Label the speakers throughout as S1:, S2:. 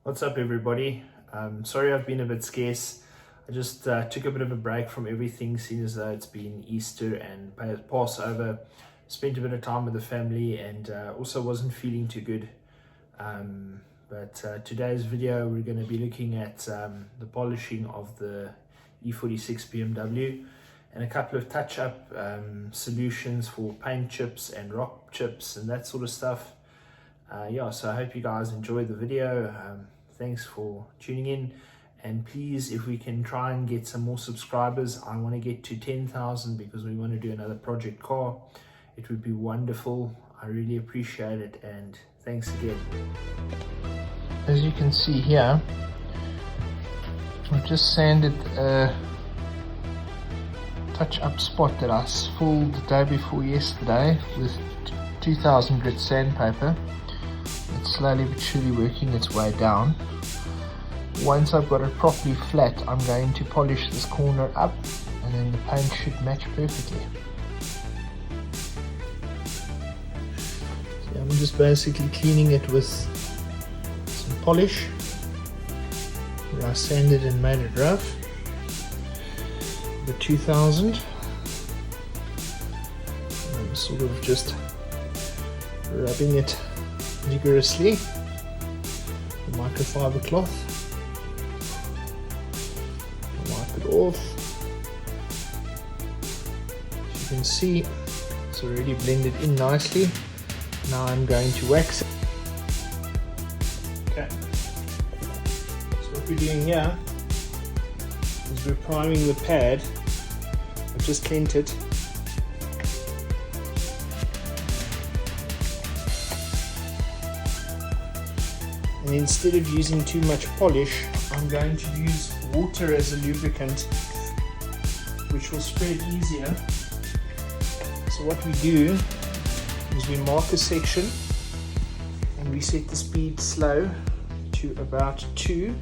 S1: What's up, everybody? Sorry I've been a bit scarce. I just took a bit of a break from everything, seeing as though it's been Easter and Passover. Spent a bit of time with the family and also wasn't feeling too good. But today's video we're going to be looking at the polishing of the E46 BMW and a couple of touch-up solutions for paint chips and rock chips and that sort of stuff. So I hope you guys enjoyed the video. Thanks for tuning in, and please, if we can try and get some more subscribers, I want to get to 10,000 because we want to do another project car. It would be wonderful. I really appreciate it, and thanks again. As you can see here, I've just sanded a touch-up spot that I filled the day before yesterday with 2000 grit sandpaper. It's slowly but surely working its way down. Once I've got it properly flat, I'm going to polish this corner up, and then the paint should match perfectly. So I'm just basically cleaning it with some polish where I sanded and made it rough. The 2000. I'm sort of just rubbing it vigorously, the microfiber cloth, wipe it off. As you can see, it's already blended in nicely. Now I'm going to wax it. Okay, so what we're doing here is we're priming the pad. I've just cleaned it. And instead of using too much polish, I'm going to use water as a lubricant, which will spread easier. So what we do is we mark a section and we set the speed slow to about 2,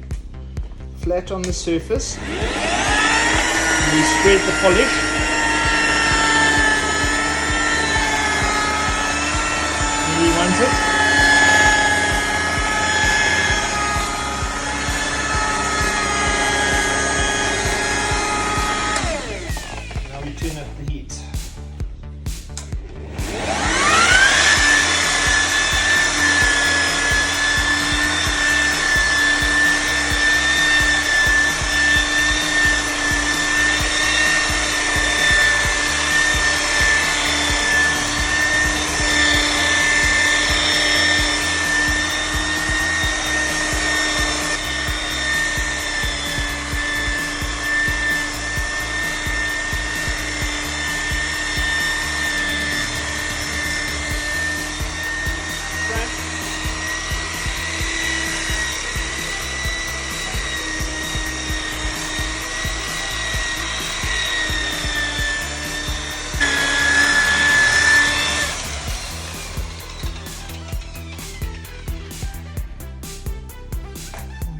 S1: flat on the surface. And we spread the polish. And we want it. Turn up the heat.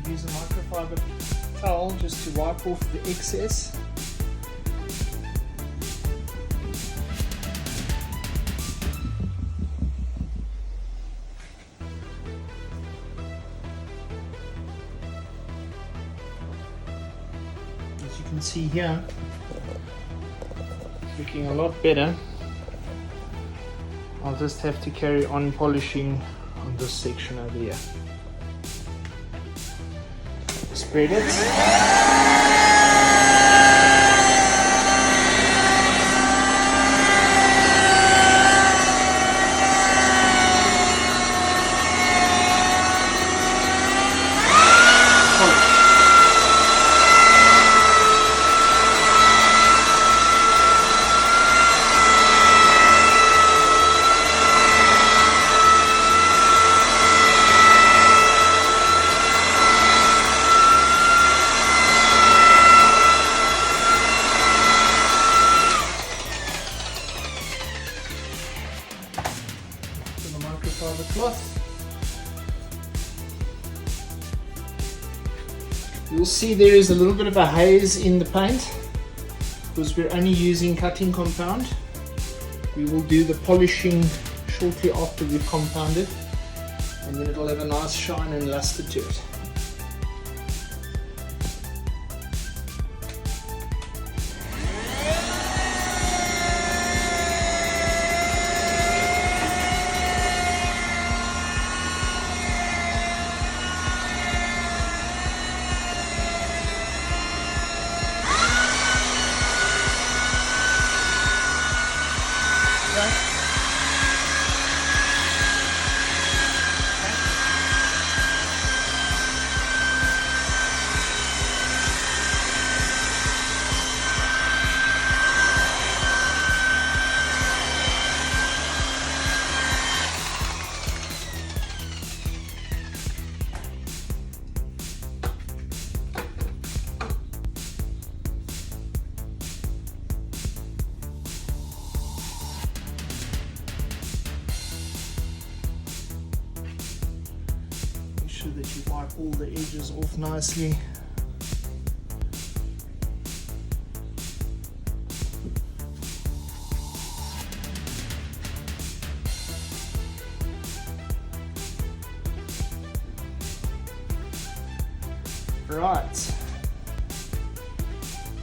S1: Use a microfiber towel just to wipe off the excess. As you can see here, it's looking a lot better. I'll just have to carry on polishing on this section over here. Spread it. Microfiber cloth. You'll see there is a little bit of a haze in the paint because we're only using cutting compound. We will do the polishing shortly after we've compounded, and then it'll have a nice shine and luster to it. sure that you wipe all the edges off nicely. Right,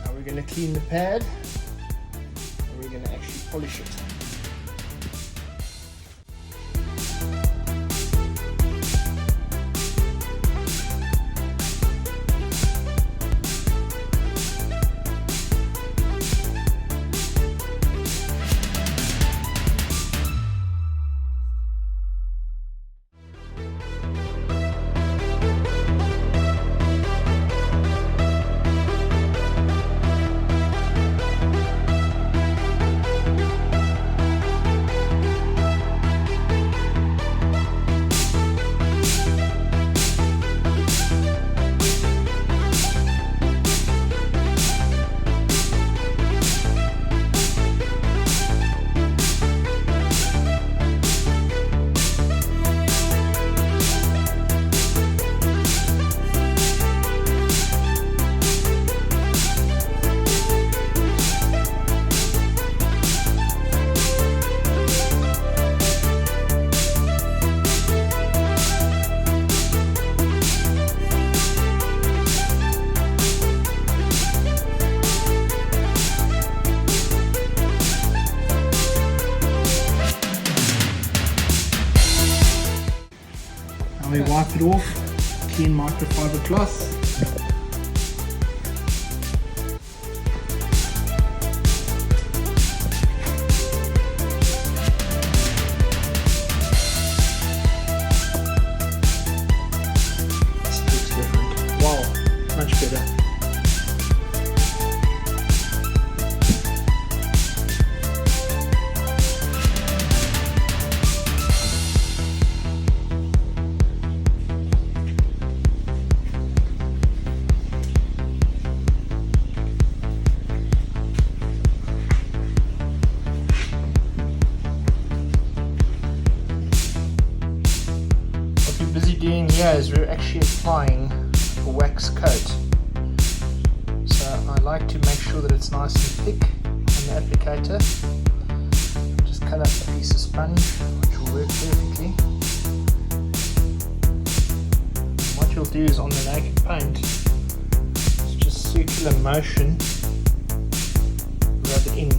S1: now we're going to clean the pad and we're going to actually polish it. We wipe it off, clean microfiber cloth. This looks different. Wow, much better. Doing here is we're actually applying a wax coat. So I like to make sure that it's nice and thick on the applicator. Just cut up a piece of sponge which will work perfectly. And what you'll do is on the naked paint, it's just circular motion, rub it in.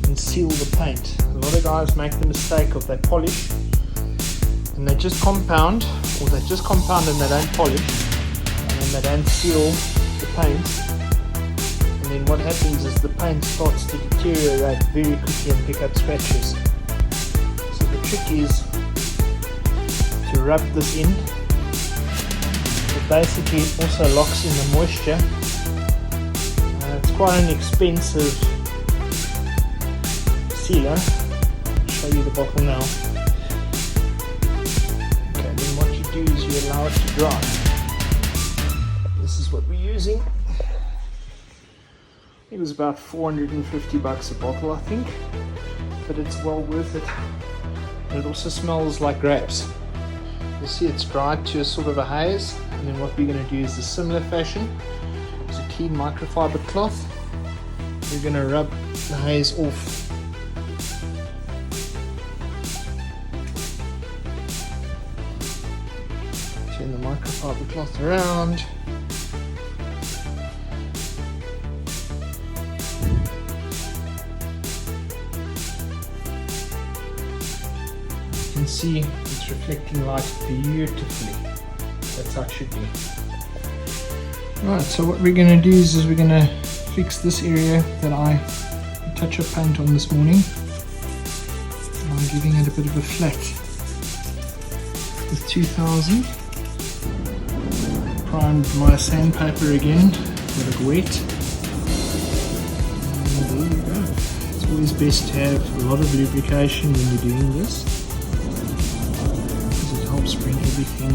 S1: And seal the paint. A lot of guys make the mistake of they polish and they just compound, or they just compound and they don't polish, and then they don't seal the paint, and then what happens is the paint starts to deteriorate very quickly and pick up scratches. So the trick is to rub this in. It basically also locks in the moisture. It's quite an expensive sealer. I'll show you the bottle now. Okay, then what you do is you allow it to dry. This is what we're using. It was about $450 a bottle, I think, but it's well worth it. And it also smells like grapes. You'll see it's dried to a sort of a haze, and then what we're going to do is a similar fashion. It's a clean microfiber cloth. We're going to rub the haze off. Turn the microfiber cloth around. You can see it's reflecting light beautifully. That's how it should be. Right, so what we're going to do is we're going to fix this area that I touch of paint on this morning. I'm giving it a bit of a flat with 2000. Primed my sandpaper again, let it wet. And there you go. It's always best to have a lot of lubrication when you're doing this, because it helps bring everything,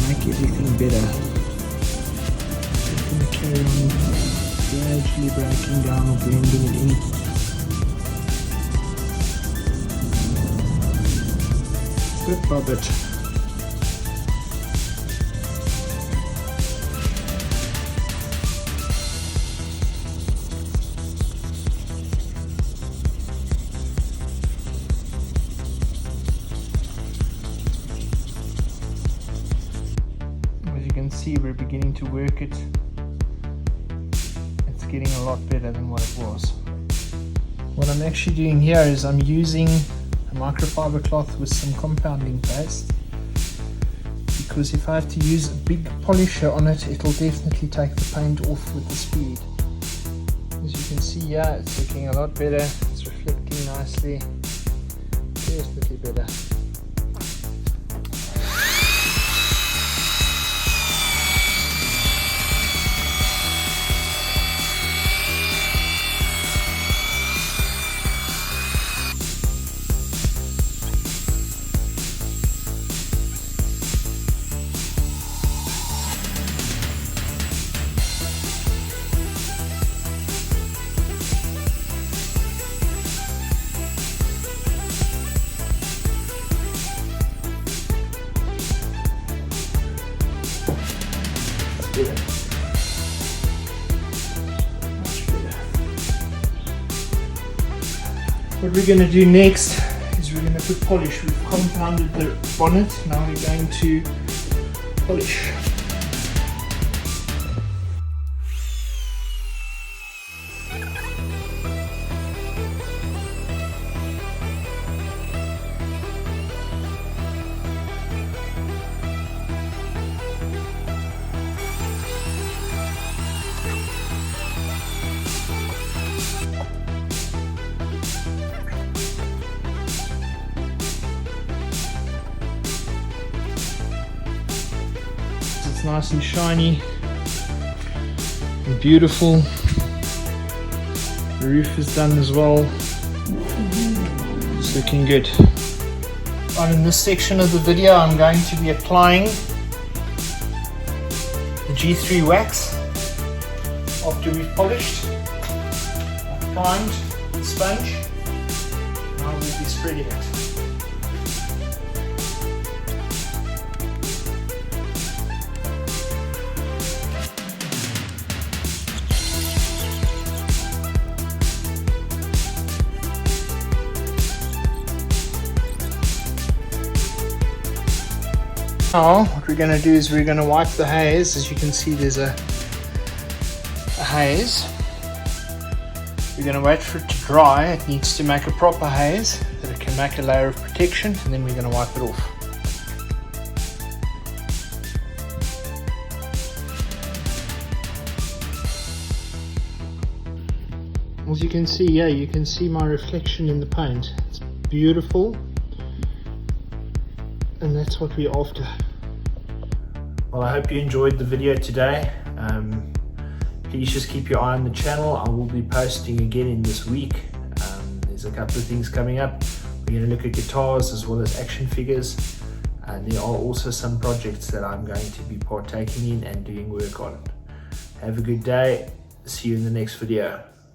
S1: make everything better. So I'm going to carry on gradually breaking down or blending it in. Bit by bit. As you can see, we're beginning to work it. It's getting a lot better than what it was. What I'm actually doing here is I'm using a microfiber cloth with some compounding paste, because if I have to use a big polisher on it, it'll definitely take the paint off with the speed. As you can see here, it's looking a lot better, it's reflecting nicely, definitely better. What we're going to do next is we're going to put polish. We've compounded the bonnet, now we're going to polish. It's nice and shiny and beautiful. The roof is done as well. It's looking good. Right, in this section of the video I'm going to be applying the G3 wax after we've polished. I've primed the sponge. Now we'll be spreading it. Now what we're going to do is we're going to wipe the haze. As you can see, there's a haze. We're going to wait for it to dry. It needs to make a proper haze so that it can make a layer of protection, and then we're going to wipe it off. As you can see, yeah, you can see my reflection in the paint. It's beautiful. And that's what we're after. Well, I hope you enjoyed the video today. Please just keep your eye on the channel. I will be posting again in this week. There's a couple of things coming up. We're going to look at guitars as well as action figures. And there are also some projects that I'm going to be partaking in and doing work on. Have a good day. See you in the next video.